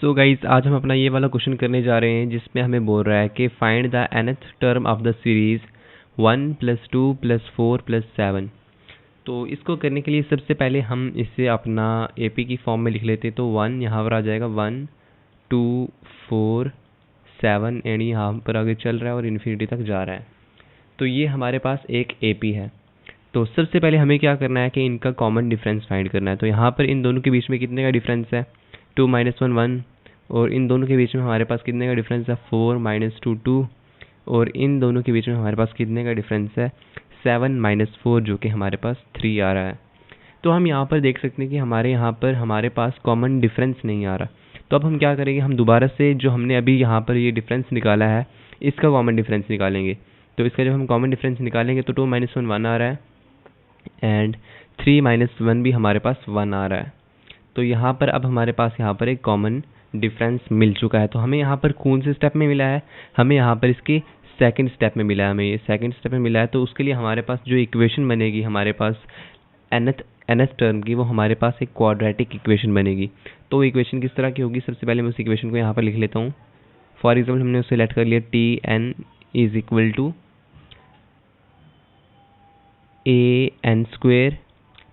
So guys आज हम अपना ये वाला क्वेश्चन करने जा रहे हैं जिसमें हमें बोल रहा है कि find the nth term of the series 1 + 2 + 4 + 7। तो इसको करने के लिए सबसे पहले हम इसे अपना एपी की फॉर्म में लिख लेते। तो 1 यहाँ पर आ जाएगा, 1 2 4 7 एंड यहाँ पर आगे चल रहा है और इन्फिनिटी तक जा रहा है। तो ये हमारे पास एक एपी है। तो सबसे पहले हमें क्या करना है कि इनका कॉमन डिफरेंस फाइंड करना है। तो यहाँ पर इन दोनों के बीच में कितने का डिफरेंस है, 2 - 1 1, और इन दोनों के बीच में हमारे पास कितने का डिफरेंस है, 4 - 2 2, और इन दोनों के बीच में हमारे पास कितने का डिफरेंस है, 7 - 4, जो कि हमारे पास 3 आ रहा है। तो हम यहाँ पर देख सकते हैं कि हमारे पास कॉमन डिफरेंस नहीं आ रहा। तो अब हम क्या करेंगे, हम दोबारा से जो हमने अभी यहाँ पर ये डिफरेंस निकाला है इसका कॉमन डिफरेंस निकालेंगे। तो इसका जब हम कॉमन डिफरेंस निकालेंगे तो 2 - 1 1 आ रहा है एंड 3 - 1 भी हमारे पास 1 आ रहा है। तो यहाँ पर अब हमारे पास यहाँ पर एक कॉमन डिफरेंस मिल चुका है। तो हमें यहाँ पर कौन से स्टेप में मिला है, हमें यहाँ पर इसके सेकंड स्टेप में मिला है। हमें ये सेकंड स्टेप में मिला है। तो उसके लिए हमारे पास जो इक्वेशन बनेगी हमारे पास nth टर्म की, वो हमारे पास एक क्वाड्रेटिक इक्वेशन बनेगी। तो इक्वेशन किस तरह की होगी, सबसे पहले मैं उस इक्वेशन को यहाँ पर लिख लेता हूँ। फॉर एग्जाम्पल हमने उसे लेट कर लिया, Tn = an²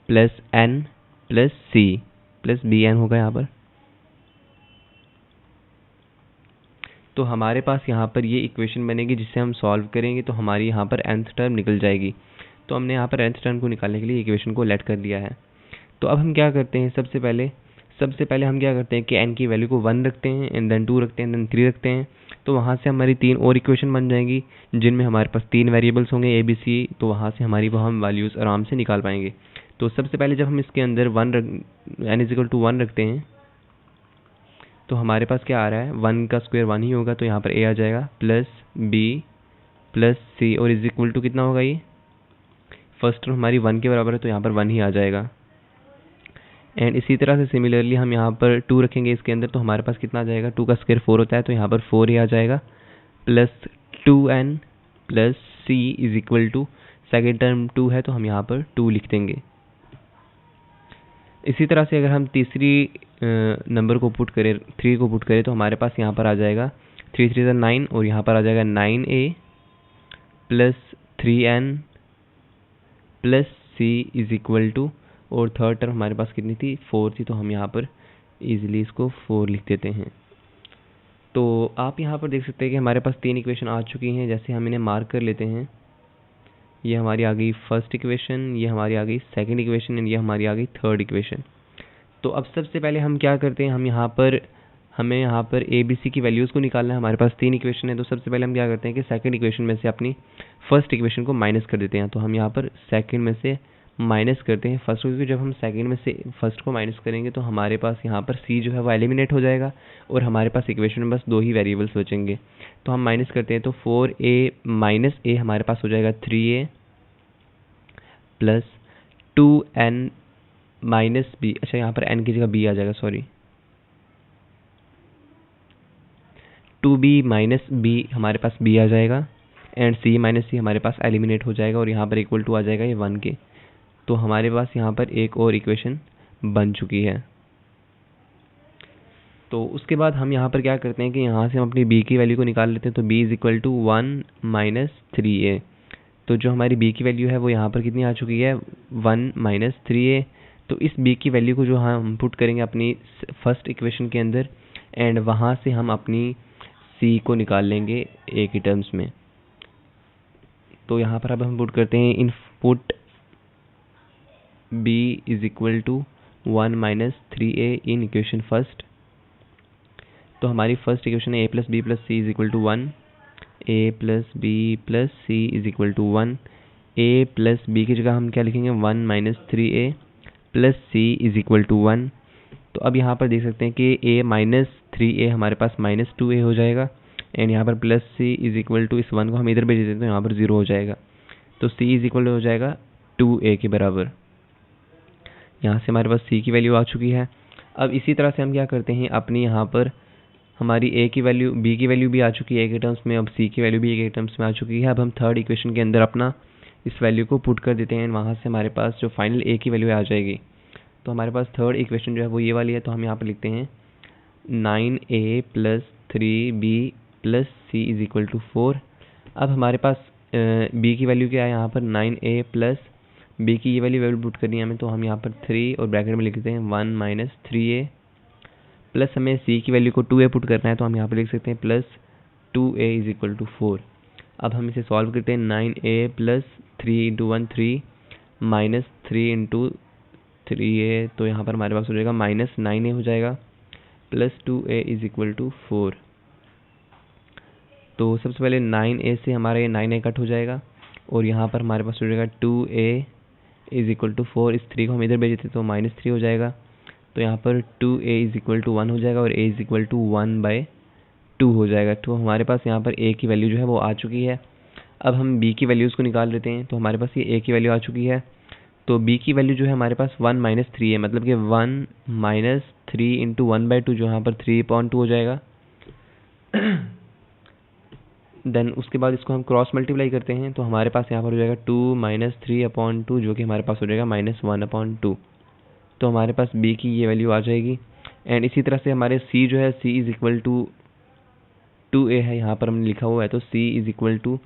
+ n + c + bn होगा यहाँ पर। तो हमारे पास यहाँ पर ये इक्वेशन बनेगी जिसे हम सॉल्व करेंगे तो हमारी यहाँ पर nth टर्म निकल जाएगी। तो हमने यहाँ पर nth टर्म को निकालने के लिए इक्वेशन को लेट कर दिया है। तो अब हम क्या करते हैं, सबसे पहले हम क्या करते हैं कि n की वैल्यू को 1 रखते हैं एंड देन 2 रखते हैं, देन 3 रखते हैं। तो वहाँ से हमारी 3 और इक्वेशन बन जाएंगी जिनमें हमारे पास 3 वेरिएबल्स होंगे a b c। तो वहाँ से हमारी वो हम वैल्यूज़ आराम से निकाल पाएंगे। तो सबसे पहले जब हम इसके अंदर n = 1 रखते हैं तो हमारे पास क्या आ रहा है, 1 का स्क्वायर 1 ही होगा। तो यहाँ पर a आ जाएगा प्लस b प्लस c और इज इक्वल टू कितना होगा, ये फर्स्ट टर्म हमारी 1 के बराबर है तो यहाँ पर 1 ही आ जाएगा। एंड इसी तरह से सिमिलरली हम यहाँ पर 2 रखेंगे इसके अंदर तो हमारे पास कितना आ जाएगा, 2 का स्क्वायर 4 होता है तो यहाँ पर 4 ही आ जाएगा, plus 2n plus c is equal to second term 2 है तो हम यहाँ पर 2 लिख देंगे। इसी तरह से अगर हम तीसरी नंबर को पुट करें, 3 को पुट करें तो हमारे पास यहाँ पर आ जाएगा 3 3 9 और यहाँ पर आ जाएगा 9a plus 3n plus c is equal to, और थर्ड टर्म हमारे पास कितनी थी, 4 थी। तो हम यहाँ पर इजीली इसको 4 लिख देते हैं। तो आप यहाँ पर देख सकते हैं कि हमारे पास 3 इक्वेशन आ चुकी हैं। जैसे हम इन्हें मार्क कर लेते हैं, ये हमारी आ गई फर्स्ट इक्वेशन, ये हमारी आ गई सेकंड इक्वेशन एंड ये हमारी आ गई थर्ड इक्वेशन। तो अब सबसे पहले हम क्या करते हैं, हमें यहाँ पर ए बी सी की वैल्यूज़ को निकालना है। हमारे पास 3 इक्वेशन है तो सबसे पहले हम क्या करते हैं कि सेकंड इक्वेशन में से अपनी फर्स्ट इक्वेशन को माइनस कर देते हैं। तो हम यहाँ पर सेकंड में से माइनस करते हैं फर्स्ट को, क्योंकि जब हम सेकंड में से फर्स्ट को माइनस करेंगे तो हमारे पास यहाँ पर सी जो है वो एलिमिनेट हो जाएगा और हमारे पास इक्वेशन में बस 2 ही वेरिएबल्स बचेंगे। तो हम माइनस करते हैं तो 4a - a हमारे पास हो जाएगा 3a plus 2n minus b, अच्छा यहाँ पर n की जगह b आ जाएगा, सॉरी, 2b माइनस b हमारे पास b आ जाएगा एंड c माइनस c हमारे पास एलिमिनेट हो जाएगा और यहाँ पर इक्वल टू आ जाएगा ये 1 के। तो हमारे पास यहाँ पर एक और इक्वेशन बन चुकी है। तो उसके बाद हम यहाँ पर क्या करते हैं कि यहाँ से हम अपनी b की वैल्यू को निकाल लेते हैं। तो b = 1 - 3a। तो जो हमारी b की वैल्यू है वो यहाँ पर कितनी आ चुकी है, 1 - 3a। तो इस b की वैल्यू को जो हम पुट करेंगे अपनी फर्स्ट इक्वेशन के अंदर एंड वहाँ से हम अपनी c को निकाल लेंगे a की टर्म्स में। तो यहाँ पर अब हम पुट करते हैं input b = 1 - 3a in equation first. तो हमारी फर्स्ट इक्वेशन है a + b + c = 1, a + b + c = 1। a + b की जगह हम क्या लिखेंगे, 1 - 3a + c = 1। तो अब यहाँ पर देख सकते हैं कि a - 3a हमारे पास -2a हो जाएगा एंड यहाँ पर प्लस c = इस 1 को हम इधर भेज देते हैं तो यहाँ पर 0 हो जाएगा। तो c = हो जाएगा 2a के बराबर। यहाँ से हमारे पास c की वैल्यू आ चुकी है। अब इसी तरह से हम क्या करते हैं, अपनी यहाँ पर हमारी b की वैल्यू भी आ चुकी है a के टर्म्स में, अब c की वैल्यू भी a के टर्म्स में आ चुकी है। अब हम थर्ड इक्वेशन के अंदर अपना इस वैल्यू को पुट कर देते हैं, वहाँ से हमारे पास जो फाइनल a की वैल्यू आ जाएगी। तो हमारे पास थर्ड इक्वेशन जो है वो ये वाली है। तो हम यहाँ पर लिखते हैं 9a plus 3b plus c is equal to 4। अब हमारे पास b की वैल्यू क्या है यहाँ पर 9a प्लस b की ये वैल्यू पुट करनी है हमें, तो हम यहाँ पर 3 और ब्रैकेट में लिख देते हैं 1 माइनस 3a प्लस हमें c की वैल्यू को 2a पुट करना है, तो हम यहाँ पर लिख सकते हैं plus 2a is equal to 4। अब हम इसे सॉल्व करते हैं 9a plus 3 into 1 3 minus 3 into 3a, तो यहाँ पर हमारे पास हो जाएगा माइनस 9a हो जाएगा plus 2a is equal to 4। तो सबसे पहले 9a से हमारा ये 9a कट हो जाएगा और यहाँ पर हमारे पास हो जाएगा 2a इज इक्वल टू 4। इस 3 को हम इधर भेज देते तो माइनस 3 हो जाएगा, तो यहाँ पर 2a इज इक्वल टू 1 हो जाएगा और a इज इक्वल टू 1/2 हो जाएगा। तो हमारे पास यहाँ पर a की वैल्यू जो है वो आ चुकी है। अब हम b की वैल्यूज़ को निकाल लेते हैं, तो हमारे पास ये a की वैल्यू आ चुकी है। तो b की वैल्यू जो है हमारे पास 1 माइनस 3 है, मतलब कि 1 माइनस 3 इंटू 1/2 जो यहाँ पर 3/2 हो जाएगा। देन उसके बाद इसको हम क्रॉस मल्टीप्लाई करते हैं, तो हमारे पास यहाँ पर हो जाएगा 2 माइनस 3/2 जो कि हमारे पास हो जाएगा माइनस 1/2। तो हमारे पास b की ये वैल्यू आ जाएगी। एंड इसी तरह से हमारे c जो है c is equal to 2a है, यहाँ पर हमने लिखा हुआ है, तो c is equal to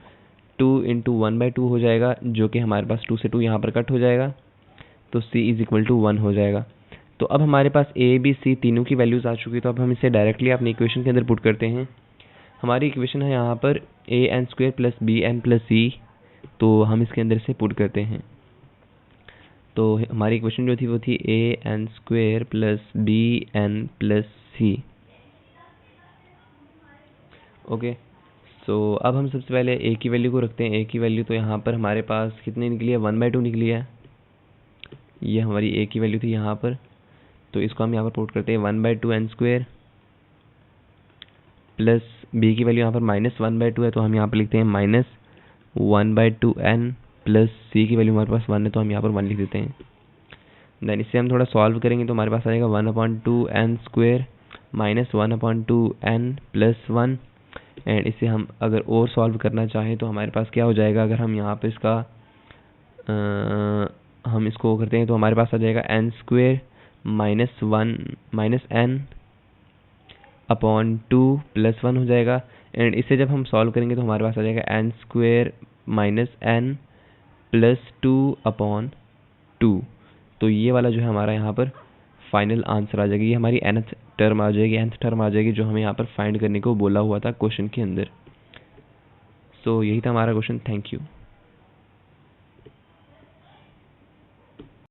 2 into 1/2 हो जाएगा, जो कि हमारे पास 2 से 2 यहाँ पर कट हो जाएगा, तो c इज इक्वल टू 1 हो जाएगा। तो अब हमारे पास a b c तीनों की वैल्यूज़ आ चुकी है, तो अब हम इसे डायरेक्टली अपनी इक्वेशन के अंदर पुट करते हैं। हमारी इक्वेशन है यहाँ पर an² plus bn plus c, तो हम इसके अंदर से पुट करते हैं। तो हमारी इक्वेशन जो थी वो थी an² plus bn plus c। Okay, so अब हम सबसे पहले a की वैल्यू को रखते हैं। a की वैल्यू तो यहाँ पर हमारे पास कितनी निकली है, 1/2 निकली है। ये हमारी a की वैल्यू थी यहाँ पर, तो इसको हम यहाँ पर पुट करते हैं 1/2 n² प्लस b की वैल्यू यहाँ पर माइनस 1/2 है, तो हम यहाँ पर लिखते हैं माइनस 1/2 n प्लस c की वैल्यू हमारे पास 1 है, तो हम यहाँ पर 1 लिख देते हैं। देन इससे हम थोड़ा सॉल्व करेंगे तो हमारे पास आएगा 1/2 n² minus 1/2 n plus 1। And इसे हम अगर और सॉल्व करना चाहें तो हमारे पास क्या हो जाएगा, अगर हम यहाँ पर इसका हम इसको करते हैं तो हमारे पास आ जाएगा n² minus n upon 2 plus 1 हो जाएगा। एंड इसे जब हम सॉल्व करेंगे तो हमारे पास आ जाएगा n² minus n plus 2 upon 2। तो ये वाला जो है हमारा यहाँ पर फाइनल आंसर आ जाएगी, ये हमारी nth टर्म आ जाएगी जो हमें यहाँ पर फाइंड करने को बोला हुआ था क्वेश्चन के अंदर। सो यही था हमारा क्वेश्चन। Thank you.